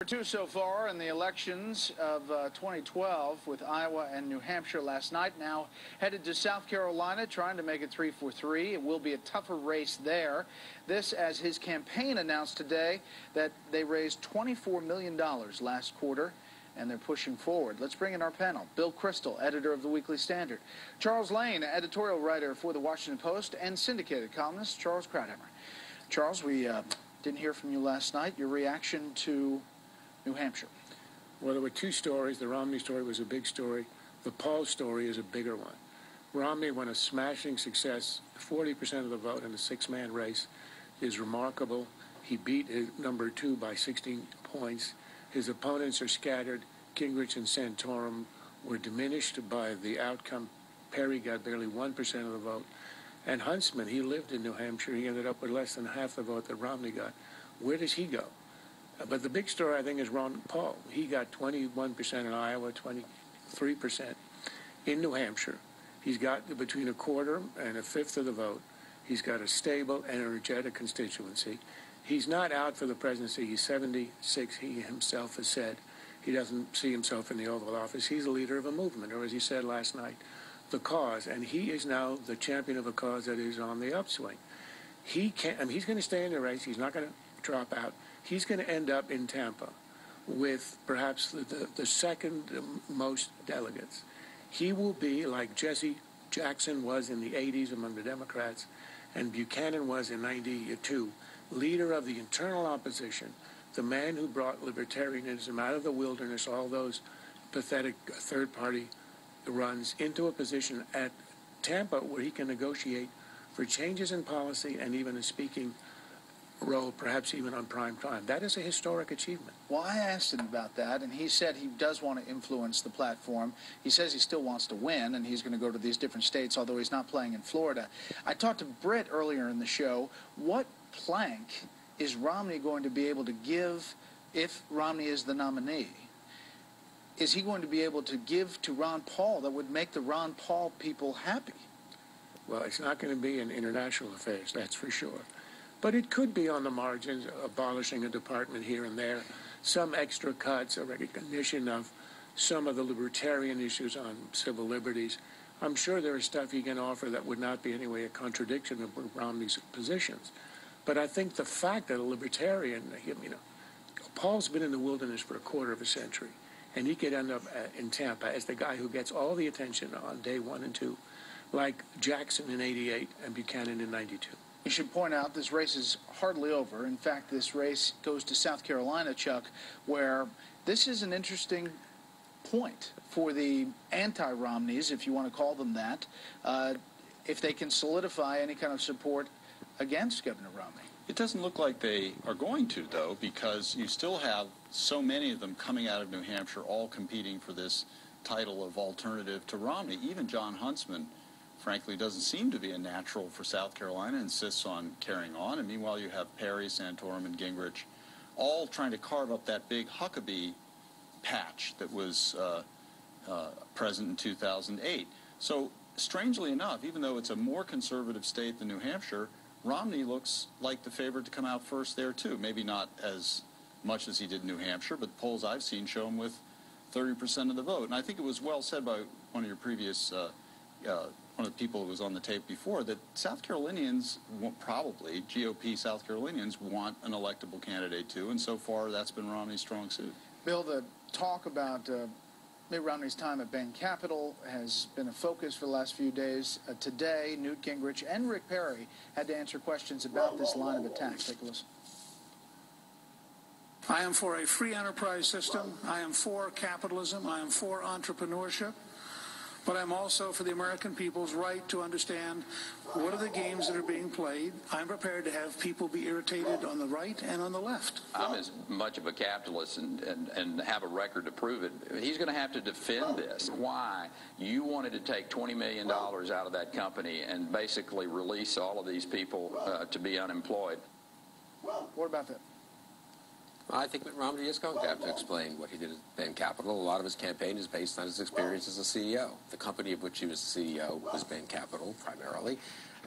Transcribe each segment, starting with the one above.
Two so far in the elections of 2012 with Iowa and New Hampshire last night. Now headed to South Carolina, trying to make it 3-4-3. It will be a tougher race there. This as his campaign announced today that they raised $24 million last quarter, and they're pushing forward. Let's bring in our panel. Bill Kristol, editor of the Weekly Standard. Charles Lane, editorial writer for the Washington Post and syndicated columnist Charles Krauthammer. Charles, we didn't hear from you last night. Your reaction to New Hampshire? Well, there were two stories. The Romney story was a big story. The Paul story is a bigger one. Romney won a smashing success. 40% of the vote in a six-man race is remarkable. He beat his number two by 16 points. His opponents are scattered. Gingrich and Santorum were diminished by the outcome. Perry got barely 1% of the vote. And Huntsman, he lived in New Hampshire. He ended up with less than half the vote that Romney got. Where does he go? But the big story, I think, is Ron Paul. He got 21% in Iowa, 23% in New Hampshire. He's got between a quarter and a fifth of the vote. He's got a stable and energetic constituency. He's not out for the presidency. He's 76. He himself has said he doesn't see himself in the Oval Office. He's a leader of a movement, or as he said last night, the cause. And he is now the champion of a cause that is on the upswing. He's going to stay in the race. He's not going to drop out. He's going to end up in Tampa with perhaps the second most delegates. He will be like Jesse Jackson was in the 80s among the Democrats and Buchanan was in 92, leader of the internal opposition, the man who brought libertarianism out of the wilderness, all those pathetic third-party runs, into a position at Tampa where he can negotiate for changes in policy and even a speaking role, perhaps even on prime time. That is a historic achievement. Well, I asked him about that, and he said he does want to influence the platform. He says he still wants to win, and he's going to go to these different states, although he's not playing in Florida. I talked to Britt earlier in the show. What plank is Romney going to be able to give if Romney is the nominee? Is he going to be able to give to Ron Paul that would make the Ron Paul people happy? Well, it's not going to be in international affairs, that's for sure. But it could be on the margins, abolishing a department here and there, some extra cuts, a recognition of some of the libertarian issues on civil liberties. I'm sure there is stuff he can offer that would not be anyway a contradiction of Romney's positions. But I think the fact that a libertarian, Paul's been in the wilderness for a quarter of a century, and he could end up in Tampa as the guy who gets all the attention on day 1 and 2, like Jackson in 88 and Buchanan in 92. You should point out this race is hardly over. In fact, this race goes to South Carolina, Chuck, where this is an interesting point for the anti-Romneys, if you want to call them that, if they can solidify any kind of support against Governor Romney. It doesn't look like they are going to, though, because you still have so many of them coming out of New Hampshire all competing for this title of alternative to Romney. Even John Huntsman, frankly, doesn't seem to be a natural for South Carolina, insists on carrying on. And meanwhile, you have Perry, Santorum, and Gingrich all trying to carve up that big Huckabee patch that was present in 2008. So, strangely enough, even though it's a more conservative state than New Hampshire, Romney looks like the favorite to come out first there, too. Maybe not as much as he did in New Hampshire, but the polls I've seen show him with 30% of the vote. And I think it was well said by one of your previous one of the people who was on the tape before, that South Carolinians, probably GOP South Carolinians, want an electable candidate too, and so far that's been Romney's strong suit. Bill, the talk about Mitt Romney's time at Bain Capital has been a focus for the last few days. Today, Newt Gingrich and Rick Perry had to answer questions about this line of attack. Take a listen. I am for a free enterprise system. I am for capitalism. I am for entrepreneurship. But I'm also for the American people's right to understand what are the games that are being played. I'm prepared to have people be irritated on the right and on the left. I'm as much of a capitalist and have a record to prove it. He's going to have to defend this. Why you wanted to take $20 million out of that company and basically release all of these people to be unemployed. What about that? I think Mitt Romney is going to have to explain what he did at Bain Capital. A lot of his campaign is based on his experience as a CEO. The company of which he was the CEO was Bain Capital, primarily.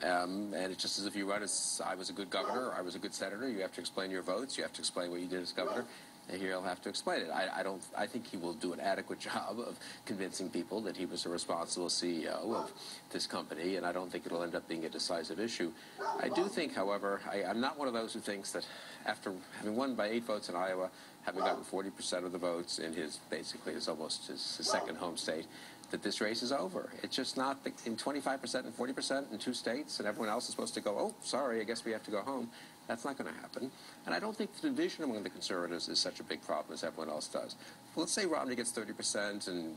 And it's just as if you run as, I was a good governor, I was a good senator. You have to explain your votes. You have to explain what you did as governor. And he'll have to explain it. I think he will do an adequate job of convincing people that he was a responsible CEO of this company, and I don't think it'll end up being a decisive issue. I do think, however, I'm not one of those who thinks that after having won by 8 votes in Iowa, having gotten 40% of the votes in almost his second home state, that this race is over. It's just not in 25% and 40% in 2 states, and everyone else is supposed to go, oh, sorry, I guess we have to go home. That's not going to happen. And I don't think the division among the conservatives is such a big problem as everyone else does. Well, let's say Romney gets 30% and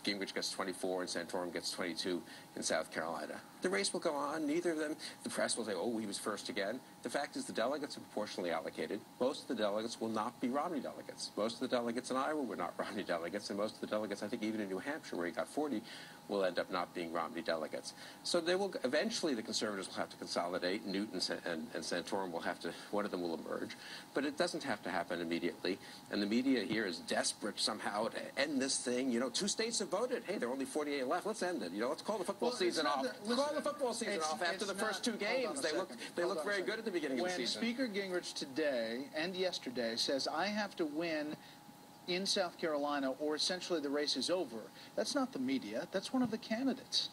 Gingrich gets 24 and Santorum gets 22 in South Carolina. The race will go on. Neither of them, the press will say, oh, he was first again. The fact is the delegates are proportionally allocated. Most of the delegates will not be Romney delegates. Most of the delegates in Iowa were not Romney delegates, and most of the delegates, I think even in New Hampshire, where he got 40, will end up not being Romney delegates. So they will eventually the conservatives will have to consolidate. Newton and Santorum will have to, one of them will emerge. But it doesn't have to happen immediately. And the media here is desperate somehow to end this thing. You know, 2 states have voted. Hey, there are only 48 left. Let's end it. You know, let's call the football season off. Call the football season off after the first 2 games. They look very good at the beginning of the season. When Speaker Gingrich today and yesterday says, I have to win in South Carolina or essentially the race is over, that's not the media. That's one of the candidates.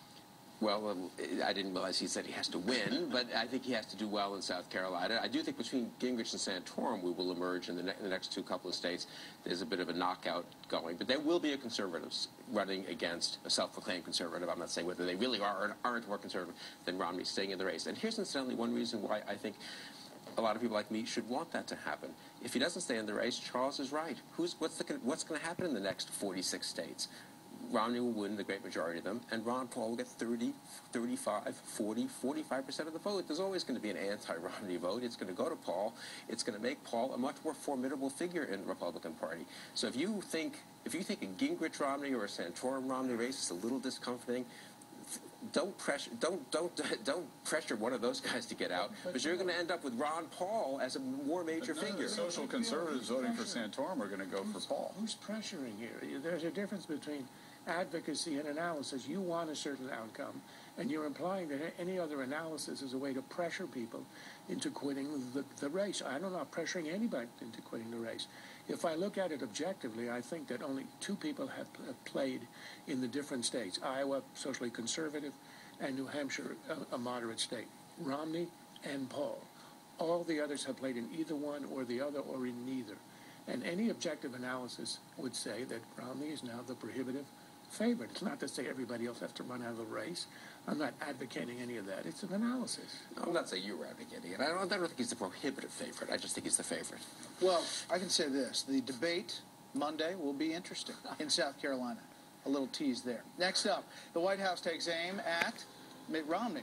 Well, I didn't realize he said he has to win, but I think he has to do well in South Carolina. I do think between Gingrich and Santorum, we will emerge in the next couple of states. There's a bit of a knockout going, but there will be a conservatives running against a self-proclaimed conservative. I'm not saying whether they really are or aren't more conservative than Romney staying in the race. And here's incidentally one reason why I think a lot of people like me should want that to happen. If he doesn't stay in the race, Charles is right. What's going to happen in the next 46 states? Romney will win the great majority of them, and Ron Paul will get 30, 35, 40, 45% of the vote. There's always going to be an anti-Romney vote. It's going to go to Paul. It's going to make Paul a much more formidable figure in the Republican Party. So if you think a Gingrich-Romney or a Santorum-Romney race is a little discomforting, don't pressure one of those guys to get out, because you're going to end up with Ron Paul as a more major figure. The social conservatives voting for Santorum are going to go for Paul. Who's pressuring here? There's a difference between advocacy and analysis. You want a certain outcome, and you're implying that any other analysis is a way to pressure people into quitting the race. I'm not pressuring anybody into quitting the race. If I look at it objectively, I think that only 2 people have played in the different states. Iowa, socially conservative, and New Hampshire, a moderate state. Romney and Paul. All the others have played in either one or the other or in neither. And any objective analysis would say that Romney is now the prohibitive favorite. It's not to say everybody else has to run out of the race. I'm not advocating any of that. It's an analysis. I'm not saying you were advocating it. I don't think he's the prohibitive favorite. I just think he's the favorite. Well, I can say this. The debate Monday will be interesting in South Carolina. A little tease there. Next up, the White House takes aim at Mitt Romney.